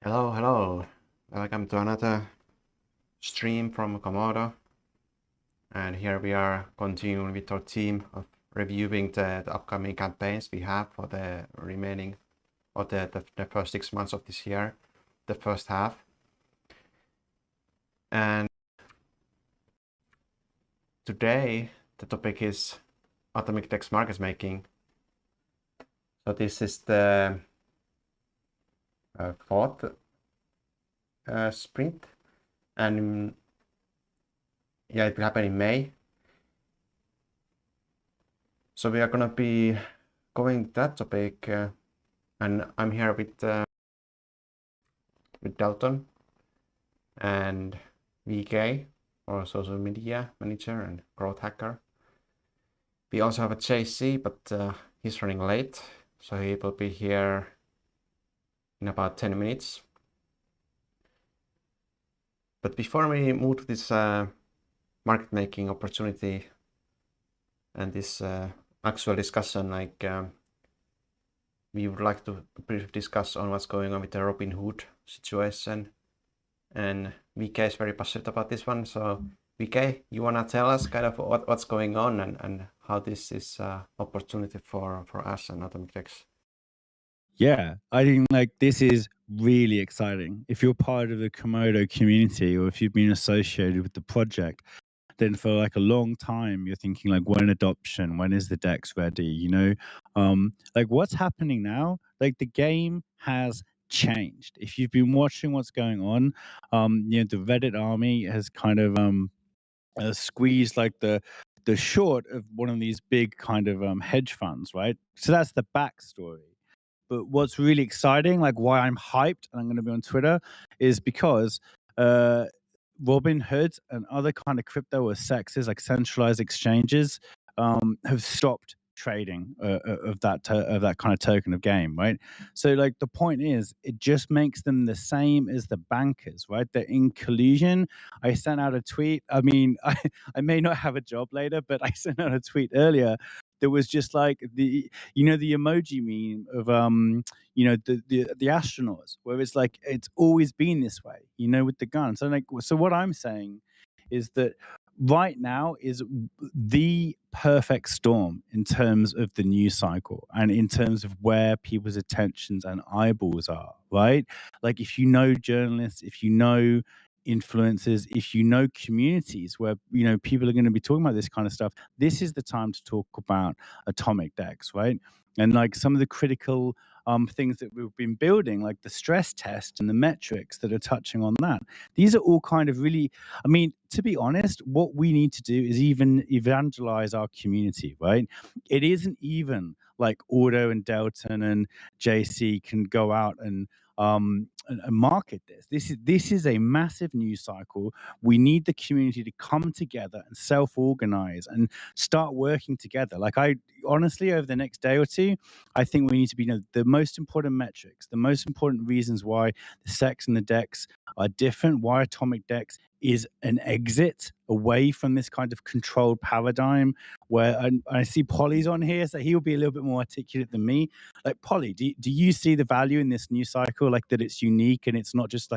Hello, hello. Welcome to another stream from Komodo. And here we are continuing with our team of reviewing the upcoming campaigns we have for the remaining, or the first 6 months of this year, the first half. And today the topic is AtomicDEX market making. So this is the fourth sprint, and yeah, it will happen in May. So we are gonna be going that topic, and I'm here with Dalton and VK, our social media manager and growth hacker. We also have a JC, but he's running late, so he will be here in about 10 minutes. But before we move to this market making opportunity and this actual discussion, we would like to briefly discuss on what's going on with the Robinhood situation. And VK is very passionate about this one. So VK, you wanna tell us kind of what's going on and how this is opportunity for us and AtomicDEX? Yeah, I think this is really exciting. If you're part of the Komodo community or if you've been associated with the project, then for a long time you're thinking when adoption, when is the DEX ready? What's happening now? The game has changed. If you've been watching what's going on, the Reddit army has kind of squeezed the short of one of these big kind of hedge funds, right? So that's the backstory. But what's really exciting, why I'm hyped and I'm going to be on Twitter, is because Robinhood and other kind of crypto or sexes like centralized exchanges have stopped trading of that kind of token of game, right? So the point is, it just makes them the same as the bankers, right? They're in collusion. I sent out a tweet. I mean, I may not have a job later, but I sent out a tweet earlier that was just the emoji meme of the astronauts, where it's it's always been this way, with the gun. So what I'm saying is that right now is the perfect storm in terms of the news cycle and in terms of where people's attentions and eyeballs are, right? If journalists, if influencers, if communities where people are going to be talking about this kind of stuff, this is the time to talk about AtomicDEX, right? And some of the critical things that we've been building, like the stress test and the metrics that are touching on that. These are all kind of really, I mean, to be honest, what we need to do is even evangelize our community, right? It isn't even like Auto and Delton and JC can go out and market this. This is a massive news cycle. We need the community to come together and self-organize and start working together. I honestly, over the next day or two, I think we need to be the most important metrics, the most important reasons why the SEX and the DEX are different, why AtomicDEX is an exit away from this kind of controlled paradigm where I see Polly's on here, so he'll be a little bit more articulate than me. Polly, do you see the value in this news cycle, that it's unique and it's not just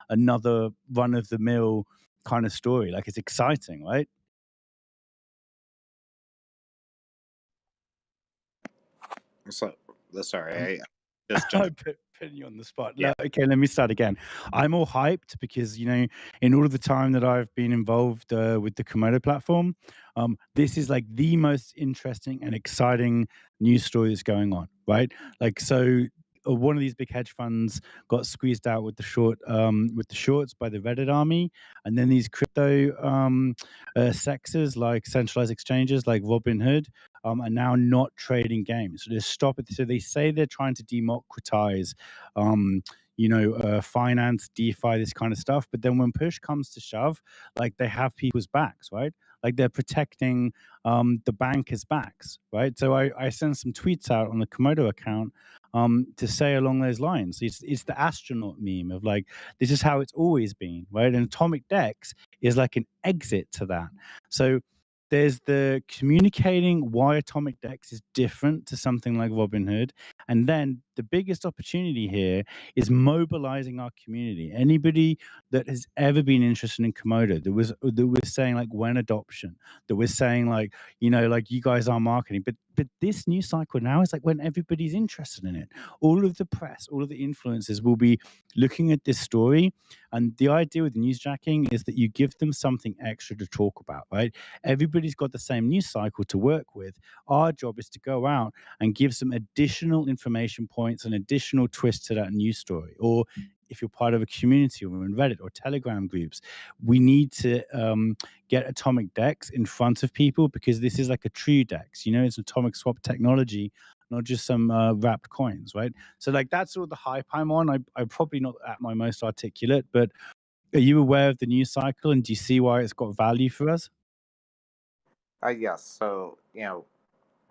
another run-of-the-mill kind of story? It's exciting, right? So sorry, I just I jumped. put you on the spot. Yeah. Okay, let me start again. I'm all hyped because in all of the time that I've been involved with the Komodo platform, this is the most interesting and exciting news story that's going on, right? One of these big hedge funds got squeezed out with the shorts by the Reddit army, and then these crypto sexes like centralized exchanges like Robinhood are now not trading games. So they stop it. So they say they're trying to democratize, finance, DeFi, this kind of stuff. But then when push comes to shove, they have people's backs, right? They're protecting the bankers' backs, right? So I sent some tweets out on the Komodo account to say along those lines. It's the astronaut meme of this is how it's always been, right? And AtomicDEX is an exit to that. So there's the communicating why AtomicDEX is different to something like Robinhood. And then the biggest opportunity here is mobilizing our community. Anybody that has ever been interested in Komodo, that was saying like when adoption, that was saying like, like you guys are marketing. But this new cycle now is like when everybody's interested in it. All of the press, all of the influencers will be looking at this story. And the idea with newsjacking is that you give them something extra to talk about, right? Everybody's got the same news cycle to work with. Our job is to go out and give some additional information points and additional twists to that news story. Or if you're part of a community or in Reddit or Telegram groups, we need to get AtomicDEX in front of people, because this is like a true DEX. It's atomic swap technology, not just some wrapped coins, right? So like that's all the hype I'm on. I'm probably not at my most articulate, but are you aware of the news cycle, and do you see why it's got value for us? Yes. So,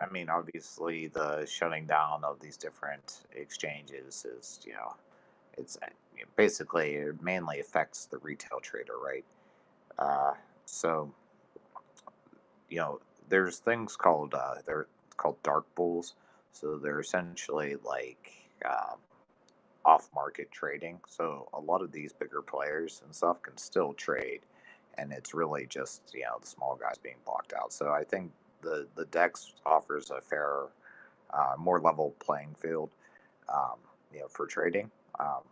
I mean, obviously, the shutting down of these different exchanges is, it's basically it mainly affects the retail trader, right? Uh, so, there's things called they're called dark pools. So they're essentially like off-market trading. So a lot of these bigger players and stuff can still trade, and it's really just the small guys being blocked out. So I think the DEX offers a fair, more level playing field, um, for trading. Um,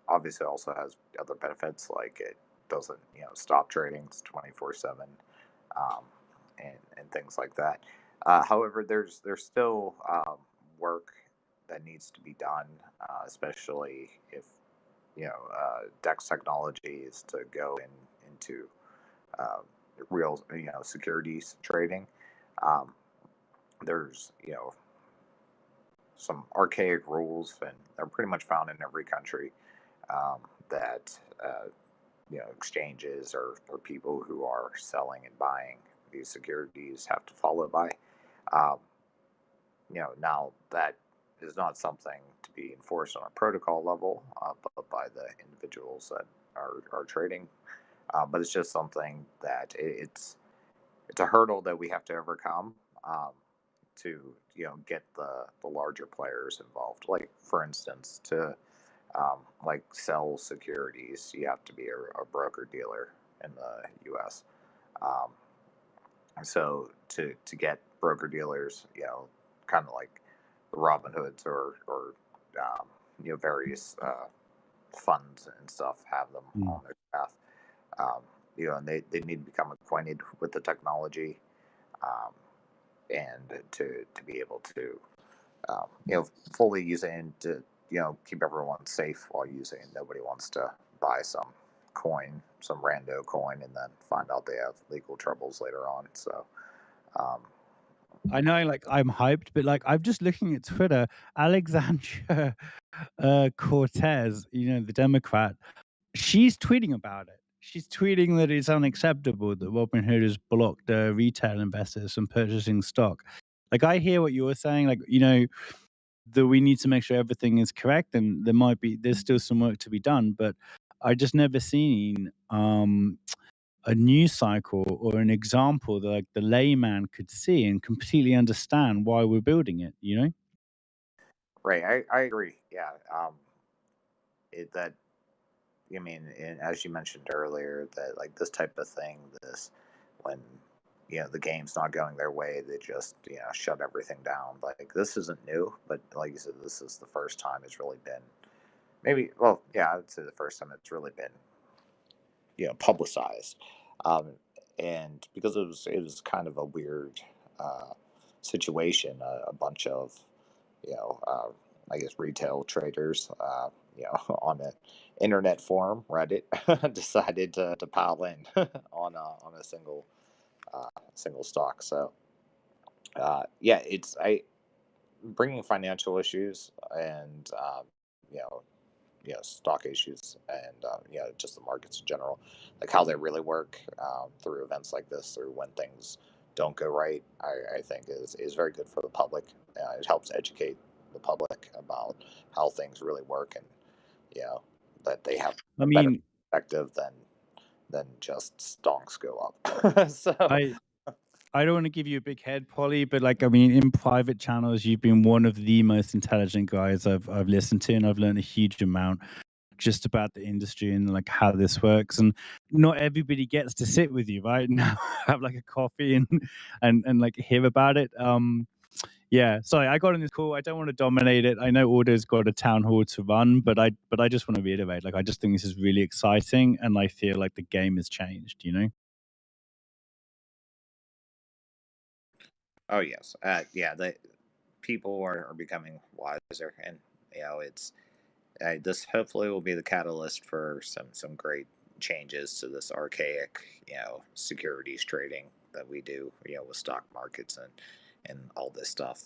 Obviously, it also has other benefits like it doesn't stop trading. It's 24/7, um, and things like that. However, there's still work that needs to be done, especially if DEX technology is to go into uh, real securities trading. Um, there's some archaic rules, and they're pretty much found in every country, that exchanges or people who are selling and buying these securities have to follow by. Um, Now that is not something to be enforced on a protocol level, but by the individuals that are trading. But it's just something that it's a hurdle that we have to overcome, to get the larger players involved. Like for instance, to like sell securities, you have to be a broker dealer in the U.S. Um, so to get broker dealers, kind of like the Robin Hoods or various funds and stuff have them Mm. on their path. Um, and they need to become acquainted with the technology, um, and to be able to fully use it, and to keep everyone safe while using it. Nobody wants to buy some coin, some rando coin, and then find out they have legal troubles later on. So, um, I know, like I'm hyped, but like I'm just looking at Twitter. Alexandria Cortez, the Democrat, she's tweeting about it. She's tweeting that it's unacceptable that Robinhood has blocked retail investors from purchasing stock. Like I hear what you're saying, like that we need to make sure everything is correct, and there's still some work to be done. But I just never seen a news cycle or an example that like the layman could see and completely understand why we're building it. right, I agree. Yeah, that I mean, and as you mentioned earlier, that like this type of thing, this when the game's not going their way, they just shut everything down. Like this isn't new, but like you said, this is the first time it's really been, maybe, well, yeah, I would say the first time it's really been publicized, um, and because it was kind of a weird uh, situation. A bunch of you know uh, I guess retail traders, on an internet forum, Reddit, decided to pile in on a single stock. So yeah, it's I bringing financial issues and stock issues, and just the markets in general, like how they really work, through events like this, through when things don't go right. I think is very good for the public. It helps educate the public about how things really work, and you know that they have I a better mean, perspective than just stonks go up. So I I don't want to give you a big head, Polly, but like, I mean, in private channels, you've been one of the most intelligent guys I've listened to, and I've learned a huge amount just about the industry and like how this works. And not everybody gets to sit with you, right? Now have like a coffee and like hear about it. Yeah, sorry, I got in this call. I don't want to dominate it. I know Order's got a town hall to run, but I just want to reiterate, like, I just think this is really exciting, and I feel like the game has changed. You know? Oh yes, yeah. The people are becoming wiser, and it's this hopefully will be the catalyst for some great changes to this archaic securities trading that we do with stock markets and all this stuff,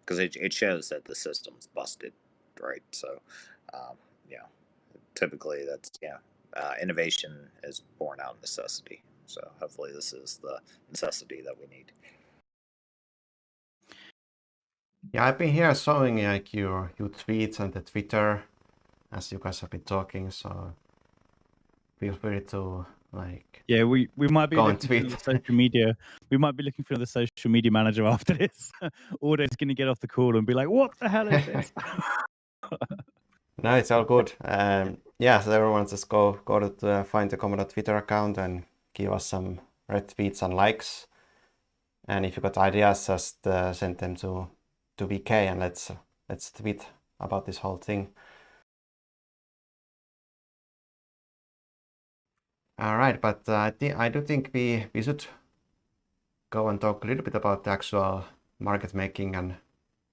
because it shows that the system's busted, right? So um, yeah, typically that's innovation is born out of necessity. So hopefully this is the necessity that we need. Yeah, I've been here showing like your tweets and the Twitter as you guys have been talking, so feel free to like Yeah, we might be go and looking for tweet. the social media. We might be looking for the social media manager after this. Order's going to get off the call and be like, "What the hell is this?" No, it's all good. Yeah, so everyone just go to find the Commodore Twitter account and give us some retweets and likes. And if you got ideas, just send them to VK and let's tweet about this whole thing. All right, but I do think we should go and talk a little bit about the actual market making and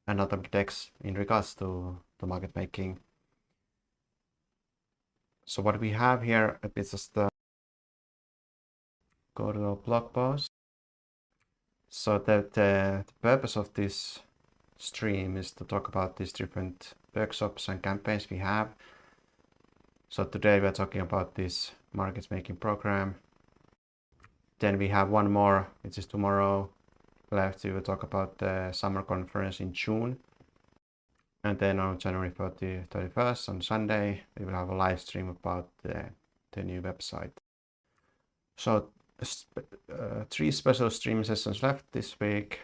AtomicDEX in regards to the market making. So what we have here, it's just go to a blog post. So the purpose of this stream is to talk about these different workshops and campaigns we have. So today we are talking about this market making program. Then we have one more, which is tomorrow left. We will talk about the summer conference in June. And then on January 31st on Sunday, we will have a live stream about the new website. So 3 special stream sessions left this week.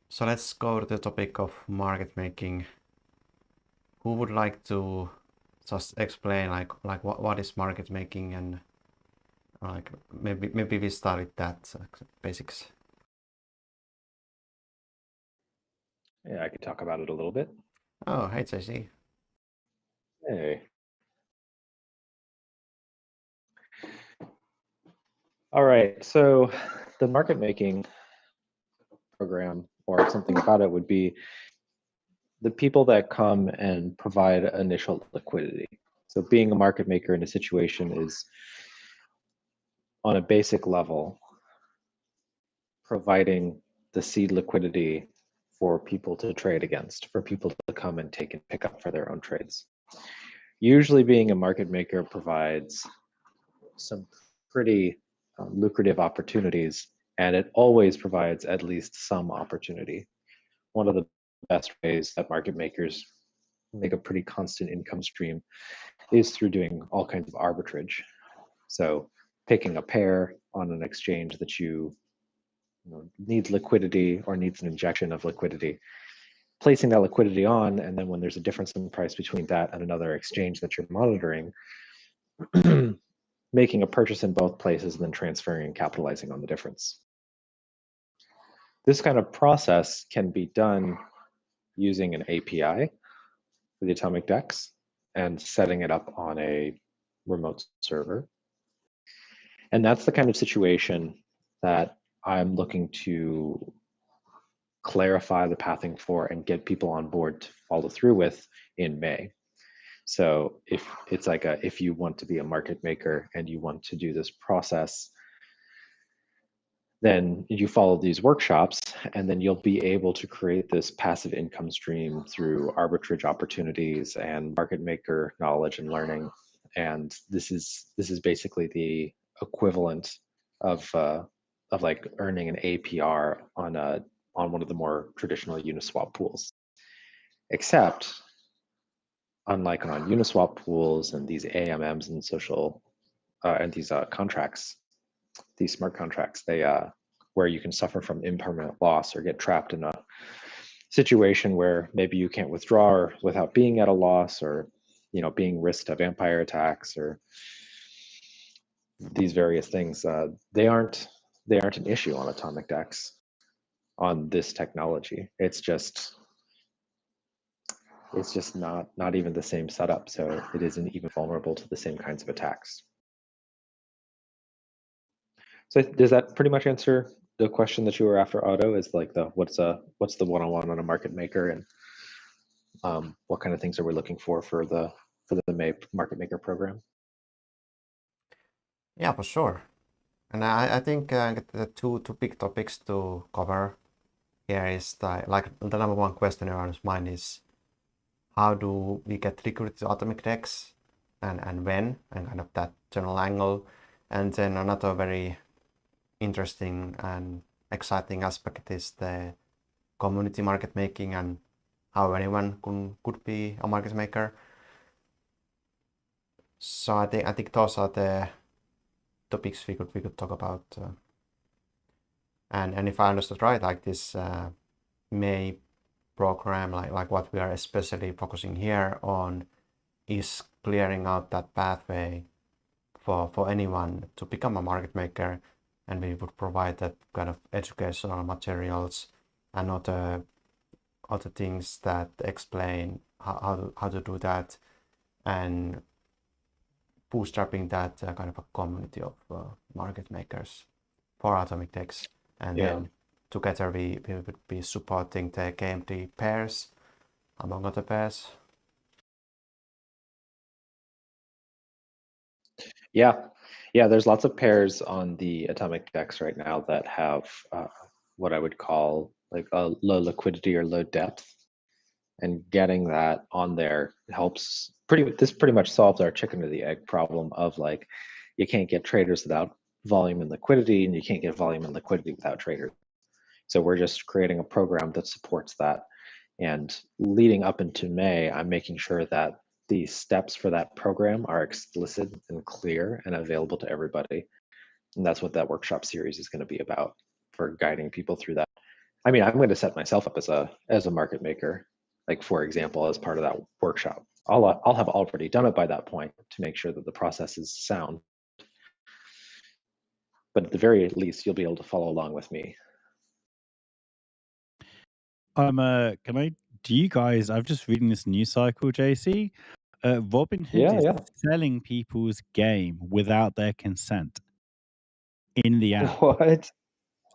So let's go to the topic of market making. Who would like to just explain like what is market making, and like maybe we start with that basics. Yeah, I could talk about it a little bit. Oh, hey JC. Hey. All right, so the market making program or something about it would be the people that come and provide initial liquidity. So being a market maker in a situation is, on a basic level, providing the seed liquidity for people to trade against, for people to come and take and pick up for their own trades. Usually being a market maker provides some pretty lucrative opportunities, and it always provides at least some opportunity. One of the best ways that market makers make a pretty constant income stream is through doing all kinds of arbitrage. So picking a pair on an exchange that you know, needs liquidity or needs an injection of liquidity, placing that liquidity on, and then when there's a difference in price between that and another exchange that you're monitoring, making a purchase in both places and then transferring and capitalizing on the difference. This kind of process can be done using an API for the AtomicDEX and setting it up on a remote server. And that's the kind of situation that I'm looking to clarify the pathing for and get people on board to follow through with in May. So if you want to be a market maker and you want to do this process, then you follow these workshops, and then you'll be able to create this passive income stream through arbitrage opportunities and market maker knowledge and learning. And this is basically the equivalent of like earning an APR on one of the more traditional Uniswap pools. Except, unlike on Uniswap pools and these AMMs and social and these contracts, these smart contracts, they where you can suffer from impermanent loss or get trapped in a situation where maybe you can't withdraw without being at a loss, or being risked to vampire attacks, or these various things. They aren't an issue on AtomicDEX on this technology. It's just not even the same setup, so it isn't even vulnerable to the same kinds of attacks. So does that pretty much answer the question that you were after, Otto? Is like what's the one-on-one on a market maker, and what kind of things are we looking for the May market maker program? Yeah, for sure. And I think the two big topics to cover here is the number one question around mine is how do we get liquidity to AtomicDEX, and when, and kind of that general angle. And then another very interesting and exciting aspect is the community market making and how anyone could be a market maker. So I think those are the topics we could talk about. And if I understood right, like this May program, like what we are especially focusing here on is clearing out that pathway for anyone to become a market maker, and we would provide that kind of educational materials and other things that explain how to do that, and bootstrapping that kind of a community of market makers for AtomicDEX. And then together we would be supporting the KMD pairs, among other pairs. Yeah, there's lots of pairs on the AtomicDEX right now that have what I would call like a low liquidity or low depth, and getting that on there helps. This pretty much solves our chicken or the egg problem of like, you can't get traders without volume and liquidity, and you can't get volume and liquidity without traders. So we're just creating a program that supports that. And leading up into May, I'm making sure that the steps for that program are explicit and clear and available to everybody. And that's what that workshop series is going to be about, for guiding people through that. I mean, I'm going to set myself up as a market maker, like for example, as part of that workshop. I'll have already done it by that point to make sure that the process is sound. But at the very least, you'll be able to follow along with me. Do you guys, I've just reading this news cycle, JC. Robinhood is selling people's game without their consent in the app. What?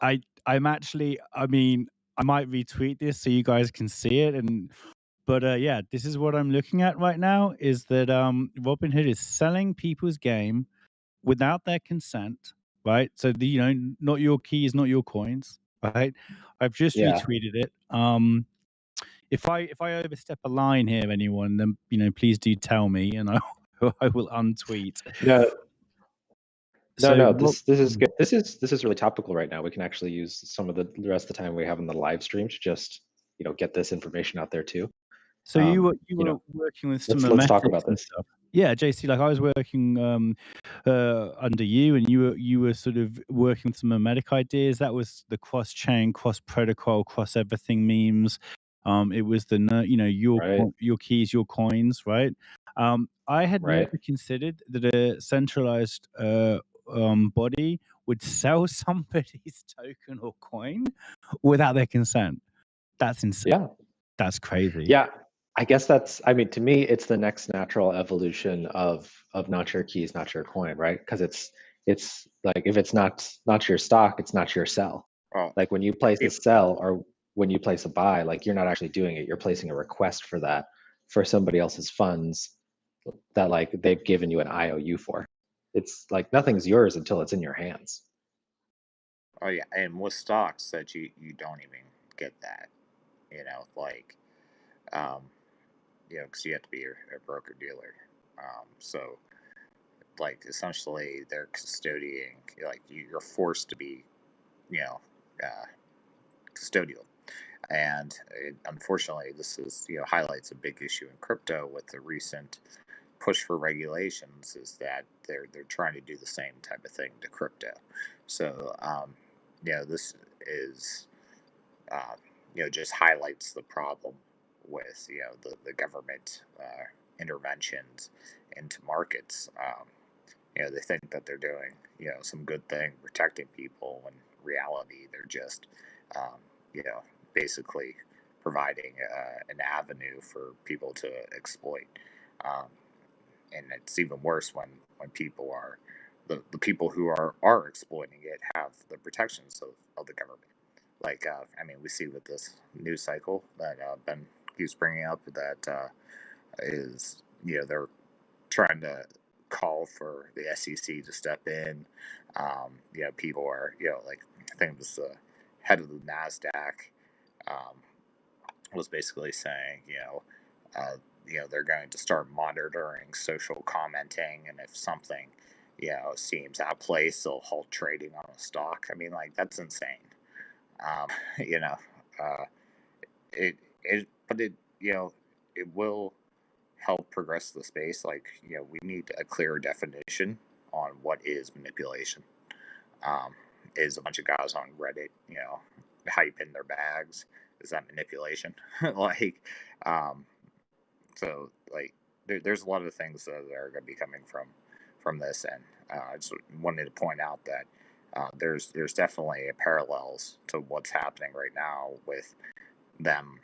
I'm actually, I mean, I might retweet this so you guys can see it. But yeah, this is what I'm looking at right now, is that Robinhood is selling people's game without their consent, right? So not your keys, not your coins, right? I've just retweeted it. If I overstep a line here, anyone, then please do tell me, and I will untweet. No, this is good. This is really topical right now. We can actually use some of the rest of the time we have in the live stream to just get this information out there too. So you were working with some let's talk about this stuff. Yeah, JC, like I was working under you, and you were sort of working with some memetic ideas. That was the cross-chain, cross-protocol, cross-everything memes. It was your keys, your coins, right? I had never considered that a centralized body would sell somebody's token or coin without their consent. That's insane. Yeah, that's crazy. Yeah, I guess to me, it's the next natural evolution of not your keys, not your coin, right? Because it's like, if it's not your stock, it's not your sell. Like when you place a sell or when you place a buy, like you're not actually doing it. You're placing a request for that for somebody else's funds that like they've given you an IOU for. It's like nothing's yours until it's in your hands. Oh yeah, and with stocks that you don't even get that, because you have to be a broker dealer. So like essentially they're custodying, like you're forced to be, custodial. And unfortunately, this is highlights a big issue in crypto with the recent push for regulations is that they're trying to do the same type of thing to crypto. So this is just highlights the problem with the government interventions into markets. They think that they're doing some good thing protecting people when in reality they're just um, you know basically providing an avenue for people to exploit. Um, and it's even worse when people are the people who are exploiting it have the protections of the government. Like we see with this news cycle that Ben keeps bringing up that is they're trying to call for the SEC to step in. People are like I think it was the head of the Nasdaq um, was basically saying they're going to start monitoring social commenting, and if something seems out of place, they'll halt trading on a stock. I mean, like that's insane. Um, you know, uh, but it will help progress the space. Like, we need a clear definition on what is manipulation. Is a bunch of guys on Reddit, hyping their bags? Is that manipulation? like, um, so like, there's a lot of things that are going to be coming from this, and I just wanted to point out that there's definitely parallels to what's happening right now with them,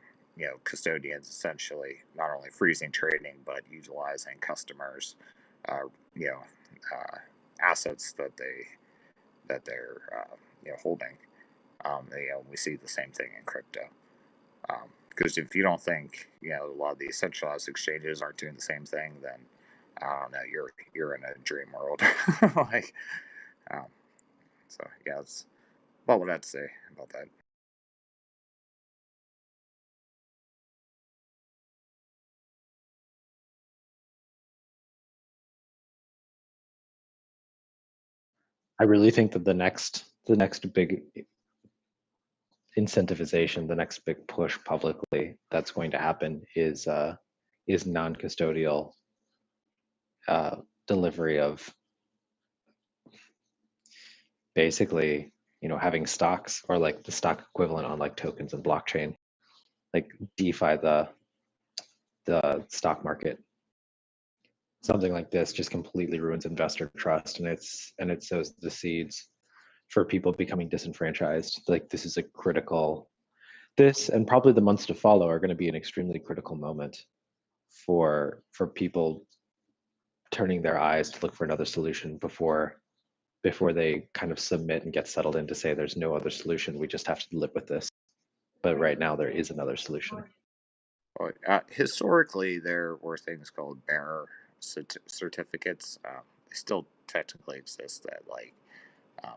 custodians essentially not only freezing trading but utilizing customers, uh, you know, assets that they're holding. We see the same thing in crypto. Because if you don't think a lot of these centralized exchanges aren't doing the same thing, then I don't know, you're in a dream world. like, um, so yeah, that's about what I'd say about that. I really think that the next big incentivization, the next big push publicly that's going to happen is non-custodial delivery of basically having stocks, or like the stock equivalent on like tokens and blockchain, like DeFi, the stock market. Something like this just completely ruins investor trust, and it sows the seeds for people becoming disenfranchised. Like, this and probably the months to follow are going to be an extremely critical moment for people turning their eyes to look for another solution before they kind of submit and get settled in to say there's no other solution, we just have to live with this. But right now there is another solution. Well, historically, there were things called bearer certificates. They still technically exist, that um,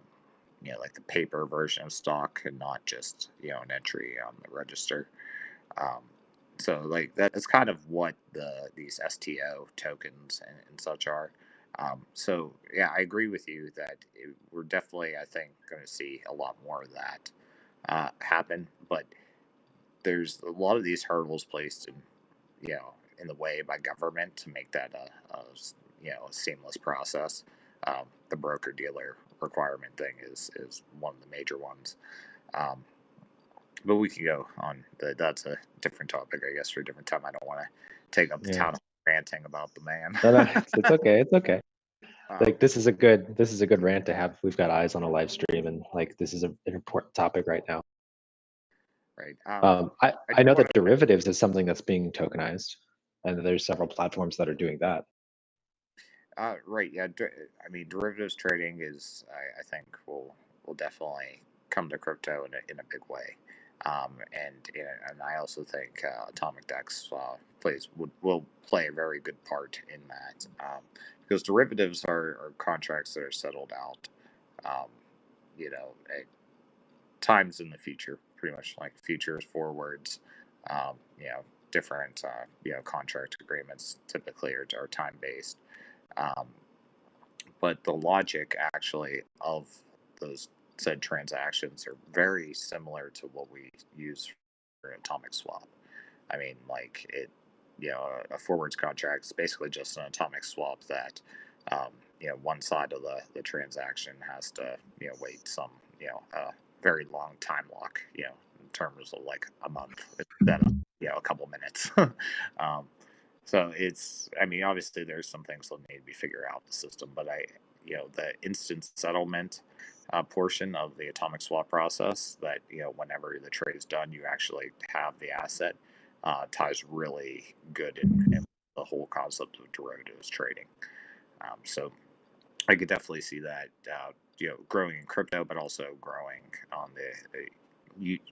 like the paper version of stock, and not just an entry on the register. Um, so like that's kind of what these STO tokens and such are. So yeah, I agree with you that we're definitely, I think, going to see a lot more of that happen. But there's a lot of these hurdles placed in the way by government to make that a seamless process. The broker dealer requirement thing is one of the major ones. Um, but we could go on. That's a different topic, I guess, for a different time. I don't want to take up the town ranting about the man. No, it's okay. It's okay. Um, Like, this is a good rant to have. We've got eyes on a live stream, and like, this is an important topic right now. right. I know that derivatives is something that's being tokenized, and there's several platforms that are doing that. Right. Yeah. I mean, derivatives trading is, I think, will definitely come to crypto in a big way. And I also think AtomicDEX will play a very good part in that, because derivatives are contracts that are settled out, um, at times in the future, pretty much like futures, forwards, um, you know, different contract agreements typically are time based. Um, but the logic actually of those said transactions are very similar to what we use for atomic swap. I mean, like a forwards contract is basically just an atomic swap that one side of the transaction has to wait some very long time lock in terms of like a month instead of a couple minutes. So I mean, obviously there's some things that need to be figured out in the system, but the instant settlement portion of the atomic swap process that whenever the trade is done you actually have the asset ties really good in the whole concept of derivatives trading. So I could definitely see that growing in crypto, but also growing on the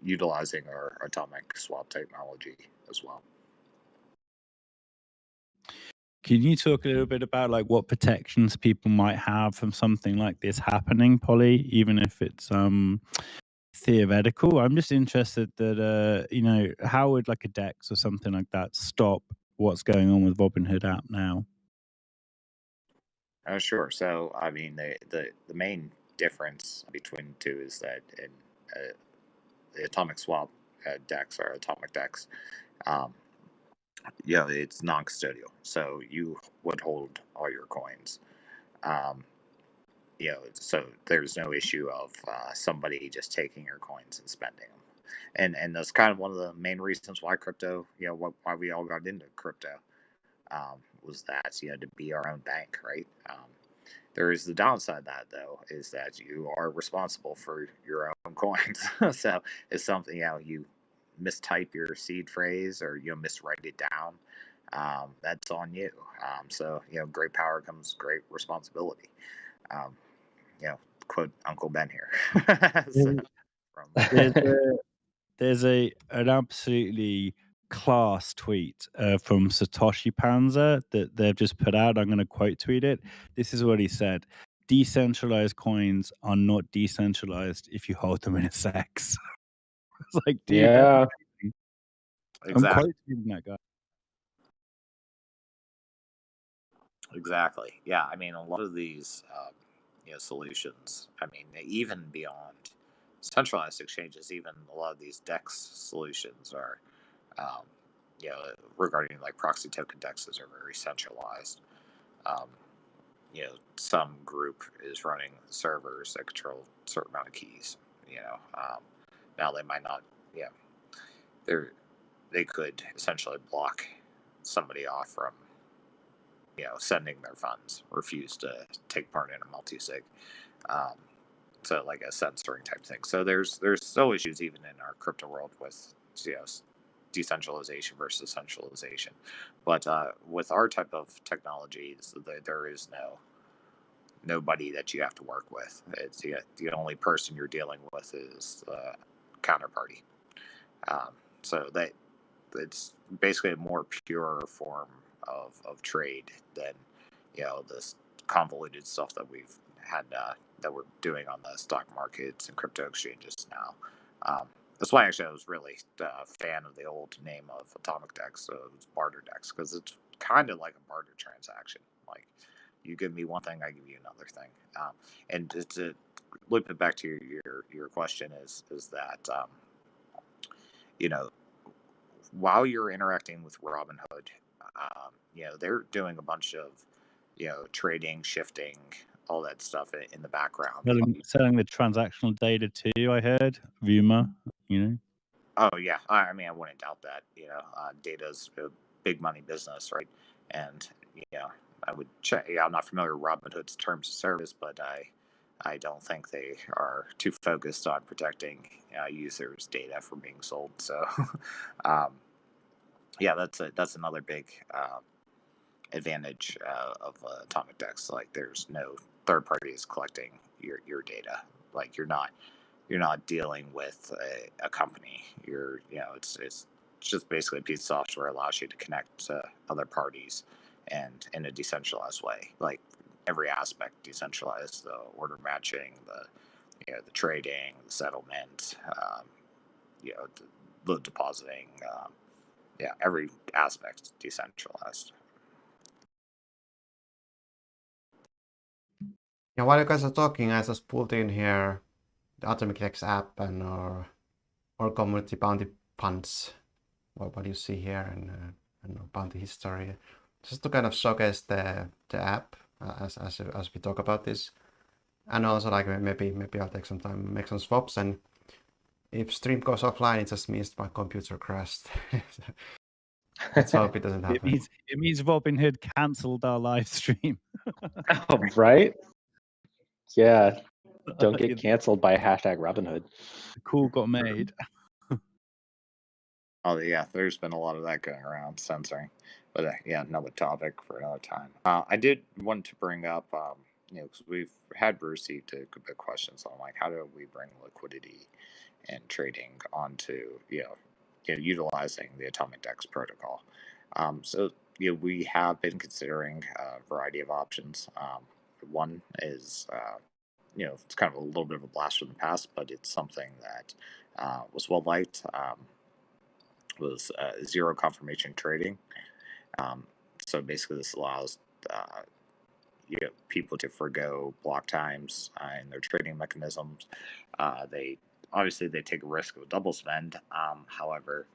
utilizing our atomic swap technology as well. Can you talk a little bit about like what protections people might have from something like this happening, Polly, even if it's theoretical? I'm just interested that how would like a DEX or something like that stop what's going on with Robinhood app now? Sure. So I mean the main difference between the two is that in the atomic swap DEX or AtomicDEX, it's non-custodial, so you would hold all your coins. So there's no issue of somebody just taking your coins and spending them, and that's kind of one of the main reasons why crypto, why we all got into crypto, was that to be our own bank, right? There is the downside of that though, is that you are responsible for your own coins. So if something you mistype your seed phrase or miswrite it down, that's on you. So great power comes great responsibility. Um, quote Uncle Ben here. So, There's an absolutely class tweet from Satoshi Panza that they've just put out. I'm going to quote tweet it. This is what he said: "Decentralized coins are not decentralized if you hold them in a sex." It's like, dude, Yeah. I'm quote tweeting that guy. Exactly. Yeah. I mean, a lot of these, solutions. I mean, even beyond centralized exchanges, even a lot of these DEX solutions are, um, regarding like proxy token DEXs are very centralized. Um, some group is running servers that control a certain amount of keys. Now they might not. Yeah, they could essentially block somebody off from sending their funds, refuse to take part in a multi-sig. Um, so like a censoring type thing. So there's still issues even in our crypto world with decentralization versus centralization. But with our type of technology, there is nobody that you have to work with. It's the only person you're dealing with is the counterparty. So that it's basically a more pure form of trade than this convoluted stuff that we've had that we're doing on the stock markets and crypto exchanges now. That's why actually I was really a fan of the old name of AtomicDEX, so it was BarterDEX, because it's kind of like a barter transaction. Like you give me one thing, I give you another thing. And to loop it back to your question is that while you're interacting with Robinhood, they're doing a bunch of, trading, shifting, all that stuff in the background. Selling the transactional data too, I heard. Rumor, Oh yeah, I mean, I wouldn't doubt that. Data's a big money business, right? And I would check. Yeah, I'm not familiar with Robinhood's terms of service, but I don't think they are too focused on protecting users' data from being sold. So, yeah, that's another big advantage of AtomicDEX. Like, there's no third parties collecting your data. Like, you're not dealing with a company. It's just basically a piece of software allows you to connect to other parties and in a decentralized way. Like every aspect decentralized: the order matching, the trading, the settlement, the depositing. Every aspect decentralized. Yeah, while you guys are talking, I just pulled in here the AtomicDEX app and our community bounty funds. What you see here, bounty history, just to kind of showcase the app as we talk about this, and also like maybe I'll take some time, make some swaps, and if stream goes offline, it just means my computer crashed. Let's hope it doesn't happen. It means Robinhood cancelled our live stream. Oh, right? Yeah. Don't get canceled by #Robinhood. The call got made. Oh yeah, there's been a lot of that going around, censoring. But yeah, another topic for another time. I did want to bring up, because we've had received a good bit of questions on like how do we bring liquidity and trading onto utilizing the AtomicDEX protocol. So we have been considering a variety of options. One is it's kind of a little bit of a blast from the past, but it's something that was well liked. Was zero confirmation trading. So basically, this allows people to forgo block times in their trading mechanisms. They take a risk of a double spend. However,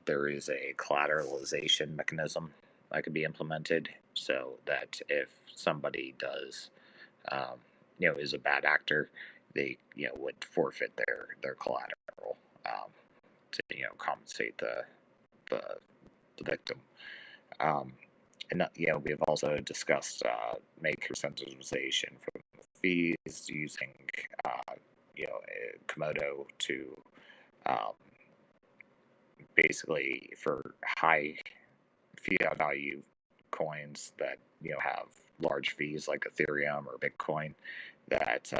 there is a collateralization mechanism that could be implemented so that if somebody does, is a bad actor, they would forfeit their collateral to compensate the victim. And we have also discussed maker centralization for fees using Komodo to basically for high fiat value coins that have large fees like Ethereum or Bitcoin, that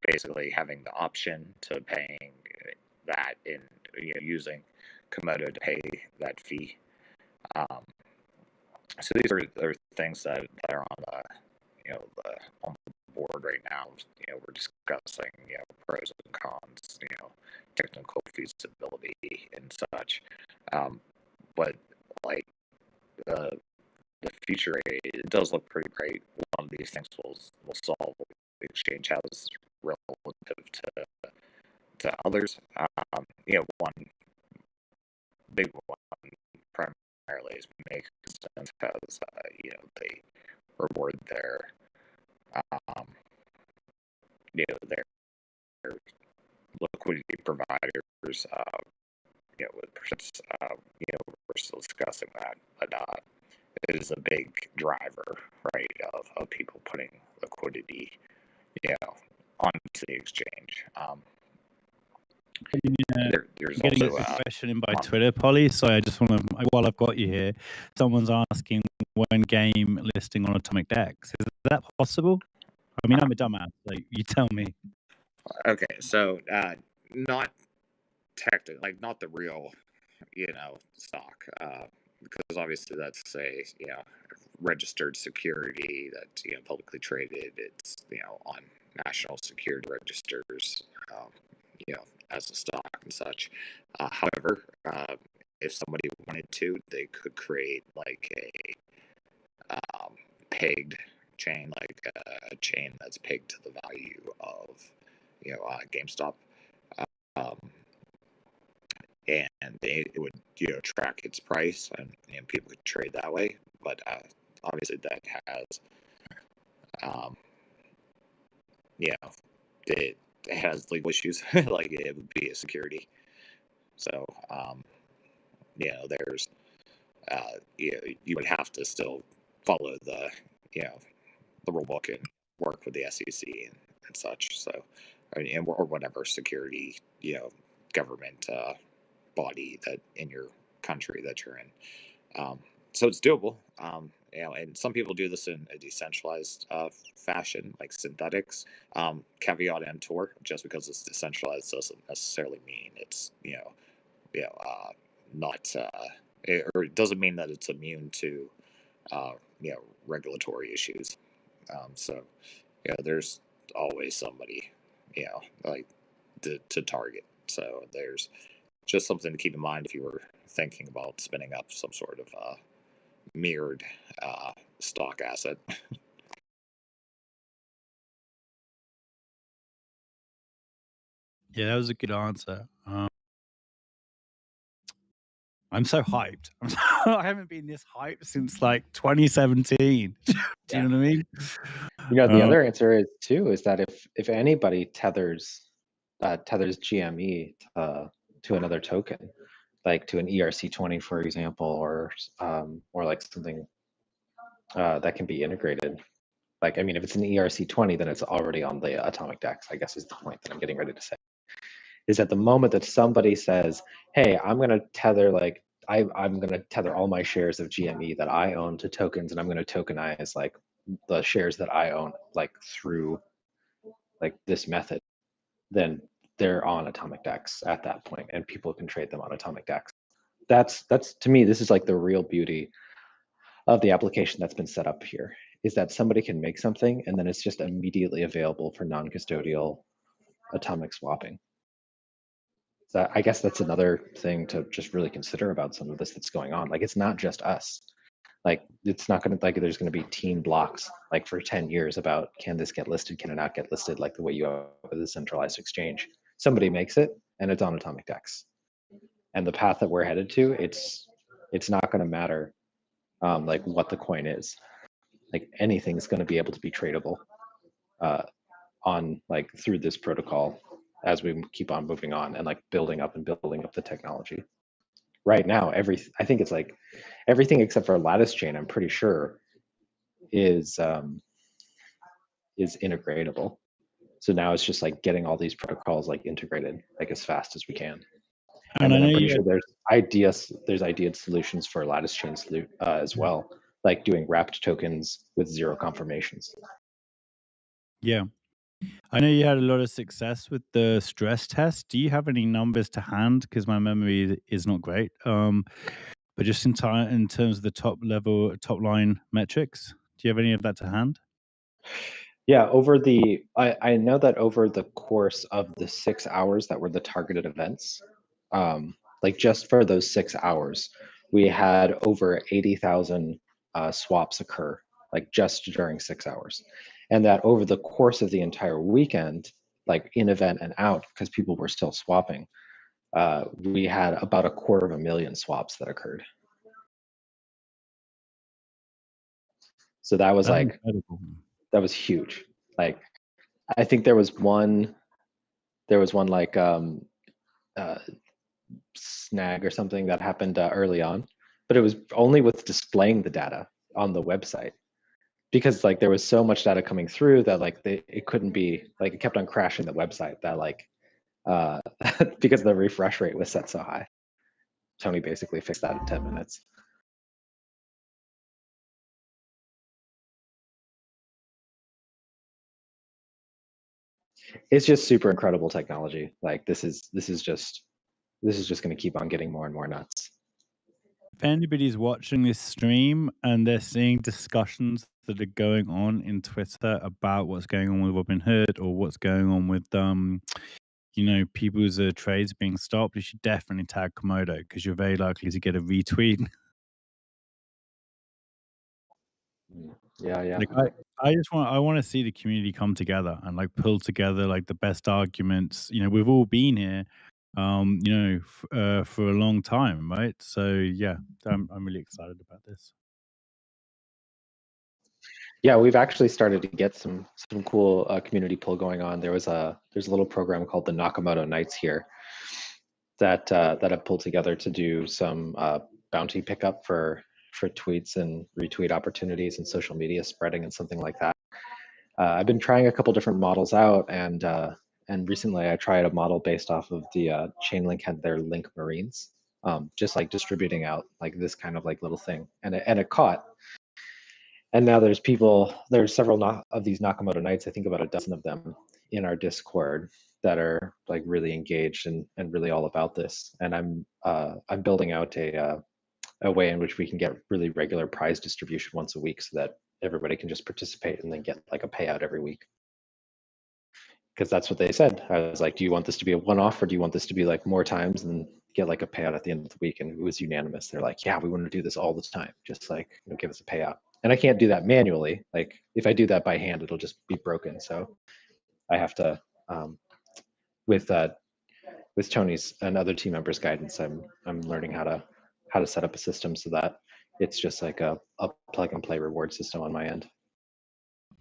basically having the option to paying that in using Komodo to pay that fee. So these are things that are on on the board right now. We're discussing pros and cons, technical feasibility and such. But like the future, it does look pretty great. One of these things will solve exchange houses relative to others. One big one primarily is makes sense because they reward their their liquidity providers with percents. We're still discussing that, but it is a big driver, right, of people putting liquidity onto the exchange. There's Getting also a question in by Twitter, Polly. So I just want to, while I've got you here, someone's asking when game listing on AtomicDEX. Is that possible? I mean, I'm a dumbass. Like, you tell me. Okay, so not technically, like not the real, stock, because obviously that's a registered security that's publicly traded. It's on national security registers, as a stock and such. However, if somebody wanted to, they could create like a pegged chain, like a chain that's pegged to the value of GameStop, um, and it would track its price, and people could trade that way. But obviously, that has it has legal issues. Like it would be a security. So there's you would have to still follow the the rule book and work with the SEC and such. So or whatever security government body that in your country that you're in. So it's doable. And some people do this in a decentralized fashion, like synthetics. Caveat emptor, just because it's decentralized doesn't necessarily mean it's not or it doesn't mean that it's immune to regulatory issues. So there's always somebody like to target. So there's just something to keep in mind if you were thinking about spinning up some sort of mirrored stock asset. Yeah, that was a good answer. I'm so hyped. I haven't been this hyped since like 2017. Do you know what I mean? The other answer is that if anybody tethers GME to another token, like to an ERC20, for example, or like something that can be integrated. Like, I mean, if it's an ERC20, then it's already on the AtomicDEX, I guess is the point that I'm getting ready to say. Is at the moment that somebody says, hey, I'm going to tether, like, I'm going to tether all my shares of GME that I own to tokens, and I'm going to tokenize, like, the shares that I own, like, through, like, this method, then they're on AtomicDEX at that point, and people can trade them on AtomicDEX. That's to me, this is like the real beauty of the application that's been set up here, is that somebody can make something and then it's just immediately available for non-custodial atomic swapping. So I guess that's another thing to just really consider about some of this that's going on. Like, it's not just us. Like, it's not going to, like, there's going to be team blocks like for 10 years about, can this get listed, can it not get listed, like the way you have with a centralized exchange. Somebody makes it and it's on AtomicDEX. And the path that we're headed to, it's not going to matter like what the coin is. Like, anything's going to be able to be tradable on, like, through this protocol as we keep on moving on and like building up the technology. Right now, I think it's like everything except for lattice chain, I'm pretty sure is integratable. So now it's just like getting all these protocols like integrated like as fast as we can. And then I'm pretty sure there's ideated solutions for lattice chain as well, like doing wrapped tokens with zero confirmations. Yeah. I know you had a lot of success with the stress test. Do you have any numbers to hand? Because my memory is not great. But just in terms of the top line metrics, do you have any of that to hand? Yeah, I know that over the course of the 6 hours that were the targeted events, like just for those 6 hours, we had over 80,000 swaps occur, like just during 6 hours. And that over the course of the entire weekend, like in event and out, because people were still swapping, we had about 250,000 swaps that occurred. So that was like incredible. That was huge. Like, I think there was one like snag or something that happened early on, but it was only with displaying the data on the website, because like there was so much data coming through that like it couldn't be, like, it kept on crashing the website, that like because the refresh rate was set so high. Tony basically fixed that in 10 minutes. It's just super incredible technology. Like, this is just going to keep on getting more and more nuts. If anybody's watching this stream and they're seeing discussions that are going on in Twitter about what's going on with Robinhood or what's going on with people's trades being stopped, you should definitely tag Komodo, because you're very likely to get a retweet. Yeah. Like, I want to see the community come together and like pull together like the best arguments. We've all been here, for a long time, right? So yeah, I'm really excited about this. Yeah, we've actually started to get some cool community pull going on. There's a little program called the Nakamoto Nights here that I've pulled together to do some bounty pickup for tweets and retweet opportunities and social media spreading and something like that. I've been trying a couple different models out, and recently I tried a model based off of the Chainlink had their Link Marines, just like distributing out like this kind of like little thing, and it caught. And now there's several of these Nakamoto Nights, I think about a dozen of them in our Discord, that are like really engaged and really all about this. And I'm building out a way in which we can get really regular prize distribution once a week, so that everybody can just participate and then get like a payout every week. Because that's what they said. I was like, do you want this to be a one-off, or do you want this to be like more times and get like a payout at the end of the week? And it was unanimous. They're like, yeah, we want to do this all the time. Just like, give us a payout. And I can't do that manually. Like, if I do that by hand, it'll just be broken. So I have to, with Tony's and other team members' guidance, I'm learning how to how to set up a system so that it's just like a plug and play reward system on my end.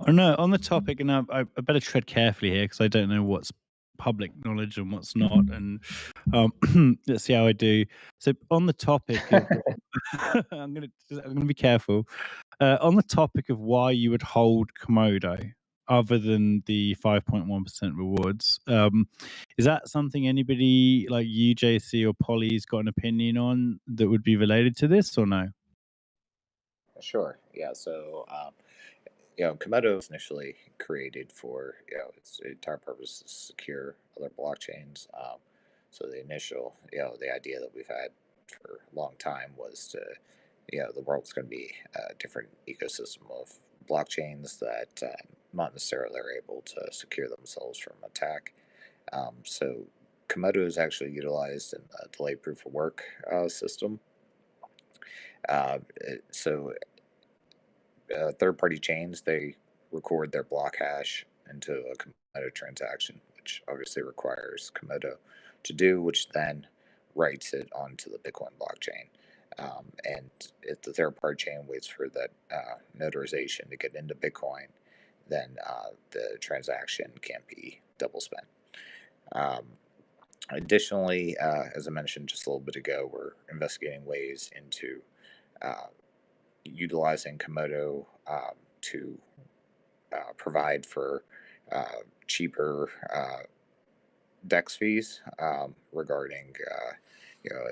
Oh, no, on the topic, and I better tread carefully here because I don't know what's public knowledge and what's not, and let's see how I do. So on the topic of, I'm gonna be careful. On the topic of why you would hold Komodo, other than the 5.1% rewards, is that something anybody like you, JC, or Polly's got an opinion on that would be related to this, or no? Sure. Yeah. So, Komodo was initially created for, its entire purpose is to secure other blockchains. So the initial, the idea that we've had for a long time was to, the world's going to be a different ecosystem of blockchains that not necessarily are able to secure themselves from attack. So Komodo is actually utilized in the delayed proof of work system. So third-party chains, they record their block hash into a Komodo transaction, which obviously requires Komodo to do, which then writes it onto the Bitcoin blockchain. And if the third-party chain waits for that notarization to get into Bitcoin, then the transaction can't be double spent. Additionally, as I mentioned just a little bit ago, we're investigating ways into utilizing Komodo to provide for cheaper DEX fees regarding,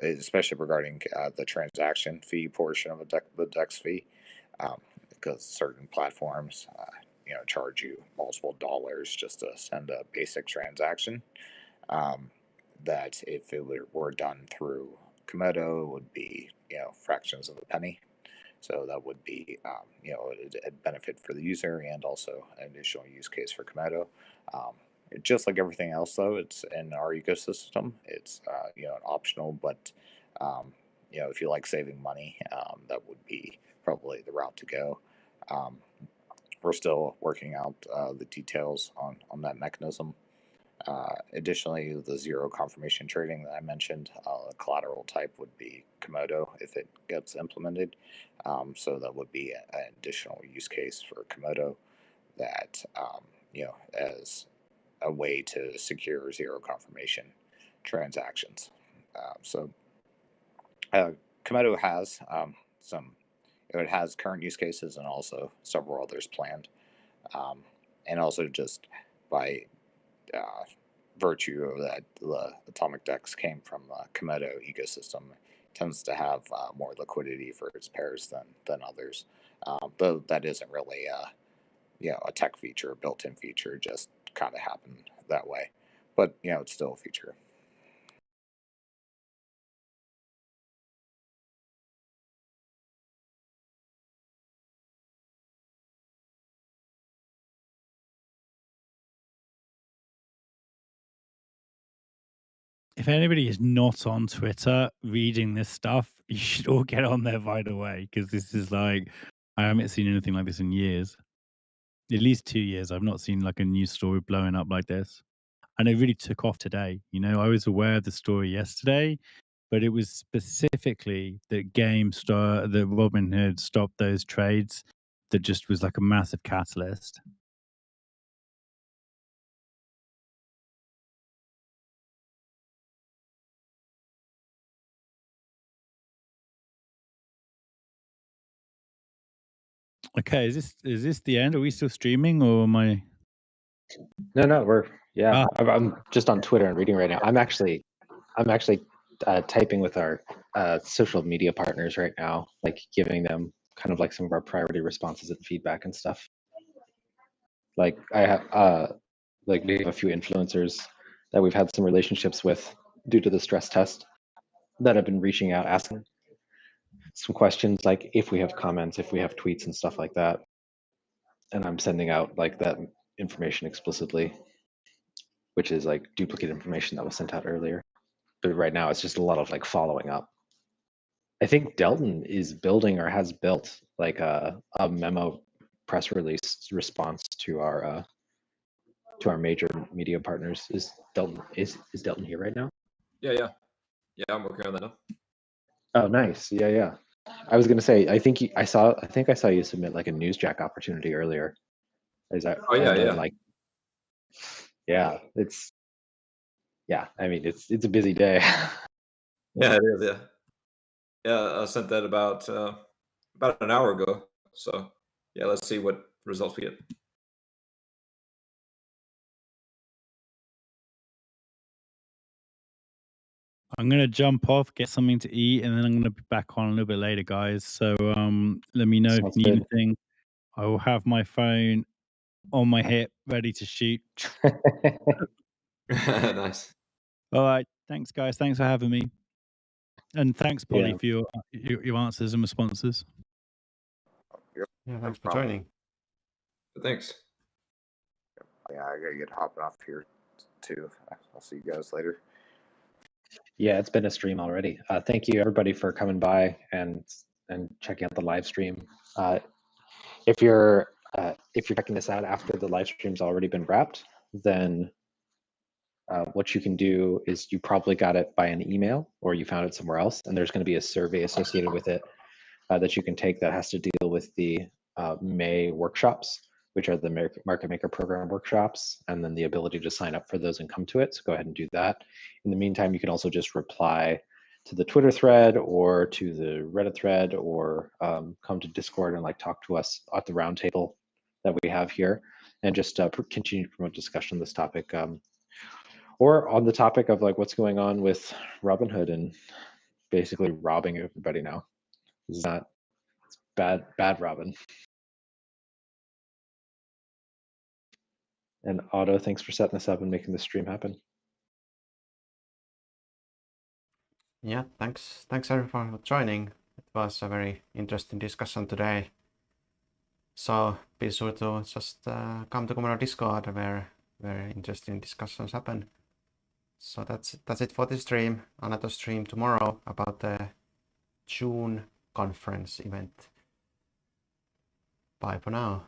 especially regarding the transaction fee portion of the DEX fee, because certain platforms, charge you multiple dollars just to send a basic transaction. That if it were done through Komodo, it would be fractions of a penny. So that would be, a benefit for the user and also an additional use case for Komodo. Just like everything else, though, it's in our ecosystem. It's an optional, but if you like saving money, that would be probably the route to go. We're still working out the details on that mechanism. Additionally, the zero confirmation trading that I mentioned, the collateral type would be Komodo if it gets implemented. So that would be an additional use case for Komodo that, as a way to secure zero confirmation transactions. So Komodo has it has current use cases and also several others planned. And also just by virtue of that, the AtomicDEX came from the Komodo ecosystem, tends to have more liquidity for its pairs than others. Though that isn't really a tech feature, a built-in feature, just kind of happened that way. But it's still a feature. If anybody is not on Twitter reading this stuff, you should all get on there right away because this is like, I haven't seen anything like this in years. At least 2 years. I've not seen like a news story blowing up like this. And it really took off today. I was aware of the story yesterday, but it was specifically that that Robinhood stopped those trades that just was like a massive catalyst. Okay, is this the end? Are we still streaming or am I? No, we're I'm just on Twitter and reading right now. I'm actually typing with our social media partners right now, like giving them kind of like some of our priority responses and feedback and stuff. Like I have like we have a few influencers that we've had some relationships with due to the stress test that have been reaching out, asking some questions, like if we have comments, if we have tweets and stuff like that. And I'm sending out like that information explicitly, which is like duplicate information that was sent out earlier. But right now it's just a lot of like following up. I think Delton is building or has built like a memo press release response to our major media partners. Is Delton here right now? Yeah, I'm working on that now. Oh, nice. Yeah, yeah. I was gonna say, I think I saw you submit like a newsjack opportunity earlier. Is that? Oh yeah, and then, yeah, like, yeah, I mean, it's a busy day. yeah. It is. Yeah, yeah. I sent that about an hour ago. So yeah, let's see what results we get. I'm gonna jump off, get something to eat, and then I'm gonna be back on a little bit later, guys. So let me know if Sounds you need good. anything. I will have my phone on my hip, ready to shoot. Nice. All right, thanks, guys. Thanks for having me, and thanks, Polly, Yeah. for your answers and responses. Yep, Yeah, no thanks for problem. joining. Thanks. Yeah, I gotta get hopping off here too. I'll see you guys later. Yeah, it's been a stream already. Thank you everybody for coming by and checking out the live stream. If you're checking this out after the live stream's already been wrapped, then what you can do is you probably got it by an email or you found it somewhere else, and there's going to be a survey associated with it that you can take that has to deal with the May workshops, which are the Market Maker Program workshops, and then the ability to sign up for those and come to it. So go ahead and do that. In the meantime, you can also just reply to the Twitter thread or to the Reddit thread, or come to Discord and like talk to us at the roundtable that we have here, and just continue to promote discussion on this topic, or on the topic of like what's going on with Robinhood and basically robbing everybody now. This is not bad Robin. And Otto, thanks for setting this up and making the stream happen. Yeah, thanks everyone for joining. It was a very interesting discussion today. So be sure to just come to Communal Discord where interesting discussions happen. So that's it for this stream. Another stream tomorrow about the June conference event. Bye for now.